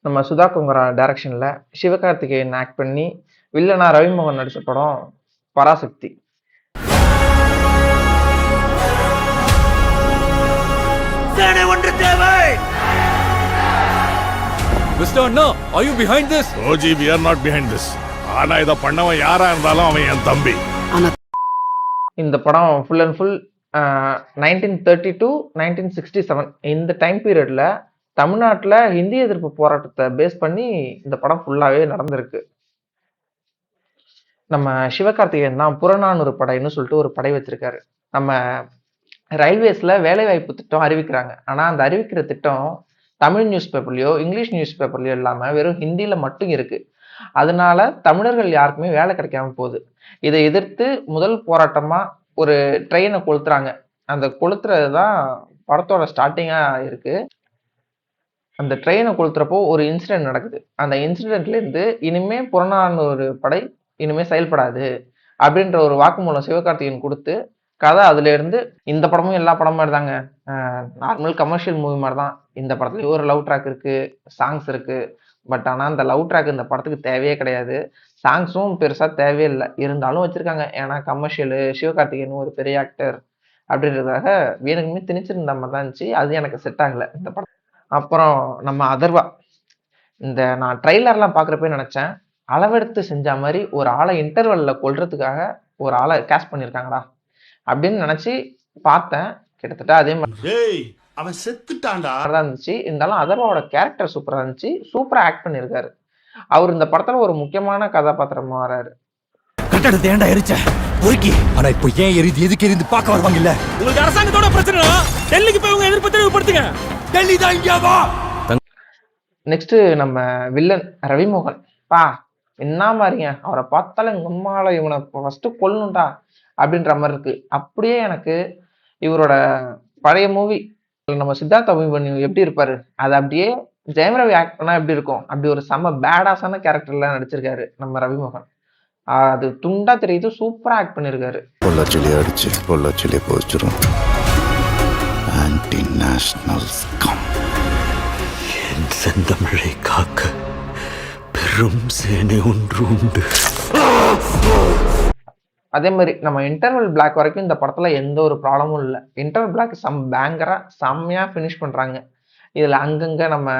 நம்ம சுதா கொங்கரா டைரக்ஷன்ல சிவகார்த்திகேயன் ஆக்ட் பண்ணி வில்லனா ரவிமோகன் நடிச்ச படம் Parasakthi. Mr. Anna, are you behind this? Roji, we are not behind this. ஆனா இத பண்ணவன் யாரா இருந்தாலும் அவன் என் தம்பி. இந்த படம் ஃபுல் அண்ட் ஃபுல் 1932 1967 இந்த டைம் பீரியட்ல தமிழ்நாட்டில் ஹிந்தி எதிர்ப்பு போராட்டத்தை பேஸ் பண்ணி இந்த படம் ஃபுல்லாவே நடந்திருக்கு. நம்ம சிவகார்த்திகேயன் தான் புறநானூறு படைன்னு சொல்லிட்டு ஒரு படை வச்சிருக்காரு. நம்ம ரயில்வேஸ்ல வேலைவாய்ப்பு திட்டம் அறிவிக்கிறாங்க. ஆனா அந்த அறிவிக்கிற திட்டம் தமிழ் நியூஸ் பேப்பர்லயோ இங்கிலீஷ் நியூஸ் பேப்பர்லயோ இல்லாம வெறும் ஹிந்தியில மட்டும் இருக்கு. அதனால தமிழர்கள் யாருக்குமே வேலை கிடைக்காம போகுது. இதை எதிர்த்து முதல் போராட்டமா ஒரு ட்ரெயினை கொளுத்துறாங்க. அந்த கொளுத்துறது தான் படத்தோட ஸ்டார்டிங்கா இருக்கு. அந்த ட்ரெயினை கொளுத்துறப்போ ஒரு இன்சிடென்ட் நடக்குது. அந்த இன்சிடென்ட்ல இருந்து இனிமே புறநானூறு படை இனிமே செயல்படாது அப்படின்ற ஒரு வாக்குமூலம் சிவகார்த்திகேயன் கொடுத்து கதை அதுல இருந்து இந்த படமும் எல்லா படமும் மாதிரி தாங்க. நார்மல் கமர்ஷியல் மூவி மாதிரி தான். இந்த படத்துலயும் ஒரு லவ் ட்ராக் இருக்கு, சாங்ஸ் இருக்கு. பட் ஆனா அந்த லவ் ட்ராக் இந்த படத்துக்கு தேவையே கிடையாது. சாங்ஸும் பெருசா தேவையே இல்லை, இருந்தாலும் வச்சிருக்காங்க. ஏன்னா கமர்ஷியலு, சிவகார்த்திகேயன் ஒரு பெரிய ஆக்டர் அப்படின்றதுக்காக வேணுக்குமே திணிச்சிருந்த மாதிரி தான் இருந்துச்சு. அது எனக்கு செட் ஆகல இந்த படம். அப்புறம் நம்ம அதர்வா, இந்த நான் ட்ரெய்லர்லாம் பார்க்குறப்ப நினைச்சேன், அளவெடுத்து செஞ்ச மாதிரி ஒரு ஆளை இன்டர்வல்ல கொல்றதுக்காக ஒரு ஆளை கேஸ்ட் பண்ணியிருக்காங்கடா அப்படின்னு நினைச்சு பார்த்தேன். கிட்டத்தட்ட அதே மாதிரி அவன் செத்துட்டான்டா தான் இருந்துச்சு. இருந்தாலும் அதர்வாவோட கேரக்டர் சூப்பரா இருந்துச்சு. சூப்பரா ஆக்ட் பண்ணியிருக்காரு. அவர் இந்த படத்துல ஒரு முக்கியமான கதாபாத்திரமா வராரு. கட்டடத்தை ஏன்டா எரிச்ச பொறுக்கி? ஆனா இப்போ ஏன் எரிது, எதுக்கு எரிந்து பார்க்க வருவாங்க இல்ல? உங்களுக்கு அரசாங்கத்தோட பிரச்சனை, டெல்லிக்கு போய் உங்க எதிர்ப்பு தெளிவுபடுத்துங்க. டெல்லி தான் இங்க வா. நெக்ஸ்ட் நம்ம வில்லன் ரவிமோகன். என்ன மாதிரிங்க, அவரை பார்த்தாலும் எங்க அம்மால இவனை ஃபர்ஸ்ட் கொல்லணும்டா அப்படின்ற மாதிரி இருக்கு. அப்படியே எனக்கு இவரோட பழைய மூவி நம்ம சித்தார்த் அபிமன்யு எப்படி இருப்பாரு, அது அப்படியே ஜெயம் ரவி ஆக்ட் பண்ணா எப்படி இருக்கும், அப்படி ஒரு செம்ம பேடாஸான கேரக்டர்ல நடிச்சிருக்காரு நம்ம ரவிமோகன். அது துண்டா தெரியுது, சூப்பரா ஆக்ட் பண்ணிருக்காரு. பொள்ளாச்சிலே அடிச்சு பொள்ளாச்சிலே போச்சிரும். Anti national scum. என் செந்தமிழை காக்க பெரும் சேனை ஒன்று உண்டு. அதே மாதிரி நம்ம இன்டர்வல் பிளாக் வரைக்கும் இந்த படத்துல எந்த ஒரு ப்ராப்ளமும் இல்லை. இன்டர்வல் பிளாக் பேங்கரா செம்மையா ஃபினிஷ் பண்றாங்க. இதுல அங்கங்க நம்ம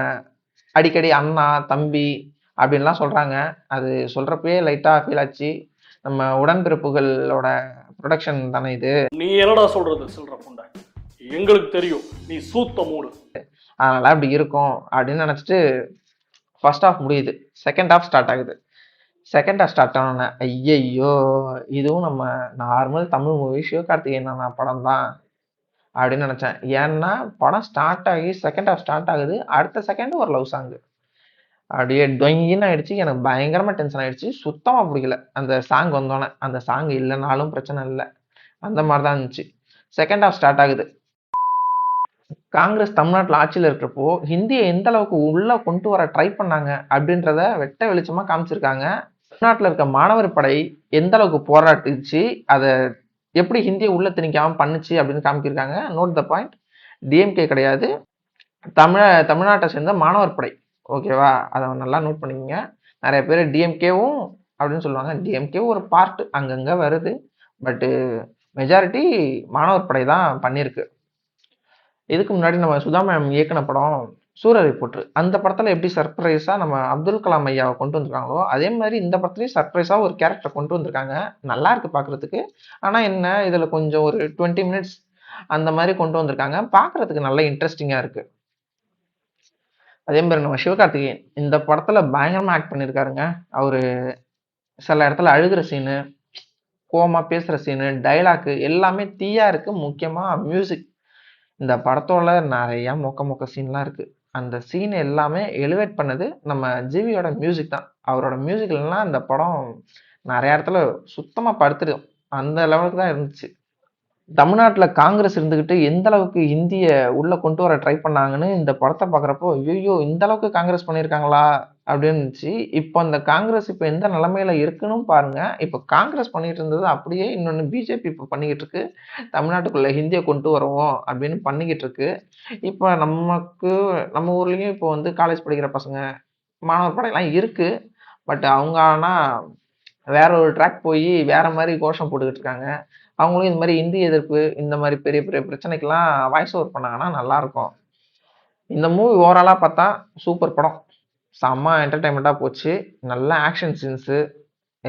அடிக்கடி அண்ணா தம்பி அப்படின்லாம் சொல்றாங்க. அது சொல்றப்பயே லைட்டா ஃபீல் ஆச்சு. நம்ம உடன்பிறப்புகளோட ப்ரொடக்ஷன் தானே இது. நீ என்னடா சொல்றது சொல்ற புண்டை, எங்களுக்கு தெரியும் நீ சூத்த மூடு, அதனால அப்படி இருக்கும் அப்படின்னு நினைச்சிட்டு ஃபர்ஸ்ட் ஹாஃப் முடியுது, செகண்ட் ஹாஃப் ஸ்டார்ட் ஆகுது. செகண்ட் ஹாஃப் ஸ்டார்ட் ஆனோன்னே ஐயையோ இதுவும் நம்ம நார்மல் தமிழ் மூவி சிவகார்த்திகேயன் படம் தான் அப்படின்னு நினைச்சேன். ஏன்னா படம் ஸ்டார்ட் ஆகி செகண்ட் ஹாஃப் ஸ்டார்ட் ஆகுது, அடுத்த செகண்ட் ஒரு லவ் சாங்கு அப்படியே டொங்கின்னு ஆயிடுச்சு. எனக்கு பயங்கரமா டென்ஷன் ஆயிடுச்சு. சுத்தமா பிடிக்கல அந்த சாங் வந்தோன்னே. அந்த சாங் இல்லைனாலும் பிரச்சனை இல்லை, அந்த மாதிரி தான் இருந்துச்சு. செகண்ட் ஹாஃப் ஸ்டார்ட் ஆகுது. காங்கிரஸ் தமிழ்நாட்டில் ஆட்சியில் இருக்கிறப்போ ஹிந்தியை எந்த அளவுக்கு உள்ள கொண்டு வர ட்ரை பண்ணாங்க அப்படின்றத வெட்ட வெளிச்சமா காமிச்சிருக்காங்க. தமிழ்நாட்டில் இருக்க மாணவர் படை எந்த அளவுக்கு போராட்டுச்சு, அதை எப்படி ஹிந்தியை உள்ள திணிக்காம பண்ணுச்சு அப்படின்னு காமிச்சிருக்காங்க. நோட் த பாயிண்ட், டிஎம்கே கிடையாது, தமிழ்நாட்டை சேர்ந்த மாணவர் படை. ஓகேவா, அதை நல்லா நோட் பண்ணிக்கோங்க. நிறைய பேர் டிஎம்கேவும் அப்படின்னு சொல்லுவாங்க. டிஎம்கே ஒரு பார்ட் அங்கங்க வருது, பட்டு மெஜாரிட்டி மாணவர் படை தான் பண்ணியிருக்கு. இதுக்கு முன்னாடி நம்ம சுதா மேம் இயக்குன படம் சூரரை போற்று, அந்த படத்துல எப்படி சர்ப்ரைஸா நம்ம அப்துல் கலாம் ஐயாவை கொண்டு வந்திருக்காங்களோ அதே மாதிரி இந்த படத்துலயும் சர்ப்ரைஸா ஒரு கேரக்டர் கொண்டு வந்திருக்காங்க. நல்லா இருக்கு பாக்குறதுக்கு. ஆனா என்ன, இதுல கொஞ்சம் ஒரு 20 மினிட்ஸ் அந்த மாதிரி கொண்டு வந்திருக்காங்க. பாக்குறதுக்கு நல்ல இன்ட்ரெஸ்டிங்கா இருக்கு. அதே மாதிரி நம்ம சிவகார்த்திகேயன் இந்த படத்துல பயங்கரமா ஆக்ட் பண்ணியிருக்காருங்க. அவரு சில இடத்துல அழுகிற சீனு, கோவமா பேசுற சீனு, டைலாக்கு எல்லாமே தீயா இருக்கு. முக்கியமா மியூசிக், இந்த படத்தோட நிறைய மொக்க சீன்லாம் இருக்கு. அந்த சீன் எல்லாமே எலிவேட் பண்ணது நம்ம ஜிவியோட மியூசிக் தான். அவரோட மியூசிக் இல்லைன்னா இந்த படம் நிறைய இடத்துல சுத்தமா படுத்துடும். அந்த லெவலுக்கு தான் இருந்துச்சு. தமிழ்நாட்டில் காங்கிரஸ் இருந்துக்கிட்டு எந்த அளவுக்கு இந்திய உள்ள கொண்டு வர ட்ரை பண்ணாங்கன்னு இந்த படத்தை பார்க்குறப்போ ஐயோ இந்த அளவுக்கு காங்கிரஸ் பண்ணியிருக்காங்களா அப்படின்னு இருந்துச்சு. இப்போ அந்த காங்கிரஸ் இப்போ எந்த நிலைமையில இருக்குன்னு பாருங்க. இப்போ காங்கிரஸ் பண்ணிட்டு இருந்தது அப்படியே இன்னொன்று பிஜேபி இப்போ பண்ணிக்கிட்டு இருக்கு. தமிழ்நாட்டுக்குள்ள ஹிந்தியை கொண்டு வருவோம் அப்படின்னு பண்ணிக்கிட்டு இருக்கு. இப்போ நம்ம ஊர்லயும் இப்போ வந்து காலேஜ் படிக்கிற பசங்க மாணவர் படையெல்லாம் இருக்கு. பட் அவங்க ஆனா வேற ஒரு ட்ராக் போய் வேற மாதிரி கோஷம் போட்டுக்கிட்டு இருக்காங்க. அவங்களும் இந்த மாதிரி இந்தி எதிர்ப்பு இந்த மாதிரி பெரிய பெரிய பிரச்சனைக்கெல்லாம் வாய்ஸ் ஓவர் பண்ணாங்கன்னா நல்லா இருக்கும். இந்த மூவி ஓவராலா பார்த்தா சூப்பர் படம். செம்ம என்டர்டைன்மெண்ட்டா போச்சு. நல்ல ஆக்ஷன் சீன்ஸு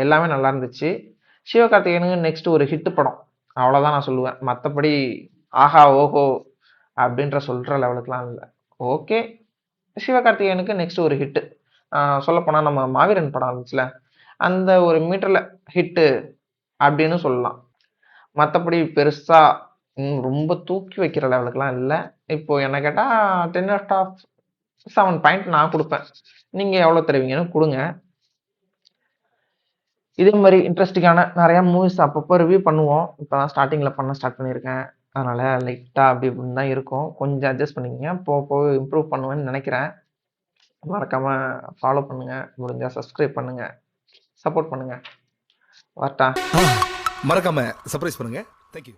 எல்லாமே நல்லா இருந்துச்சு. சிவகார்த்திகேயனுக்கு நெக்ஸ்ட் ஒரு ஹிட் படம். அவ்வளோதான் நான் சொல்லுவேன். மற்றபடி ஆஹா ஓஹோ அப்படின்ற சொல்ற லெவலுக்குலாம் இல்லை. ஓகே. சிவகார்த்திகேயனுக்கு நெக்ஸ்ட் ஒரு ஹிட்டு. சொல்லப்போனால் நம்ம மாவீரன் படம் இருந்துச்சுல, அந்த ஒரு மீட்டரில் ஹிட்டு அப்படின்னு சொல்லலாம். மற்றபடி பெருசா ரொம்ப தூக்கி வைக்கிற லெவலுக்குலாம் இல்லை. இப்போ என்ன கேட்டால் 10/7 நான் கொடுப்பேன். நீங்கள் எவ்வளோ தருவீங்கன்னு கொடுங்க. இதே மாதிரி இன்ட்ரெஸ்டிங்கான நிறையா மூவிஸ் அப்பப்போ ரிவ்யூ பண்ணுவோம். இப்போ தான் ஸ்டார்டிங்கில் ஸ்டார்ட் பண்ணியிருக்கேன். அதனால் லைட்டாக அப்படி இப்படின்னு தான் இருக்கும். கொஞ்சம் அட்ஜஸ்ட் பண்ணிக்கங்க. போக போக இம்ப்ரூவ் பண்ணுவேன்னு நினைக்கிறேன். மறக்காமல் ஃபாலோ பண்ணுங்கள். முடிஞ்சால் சப்ஸ்கிரைப் பண்ணுங்கள். சப்போர்ட் பண்ணுங்கள். வரட்டா? மறக்காம சர்ப்ரைஸ் பண்ணுங்க. தேங்க்யூ.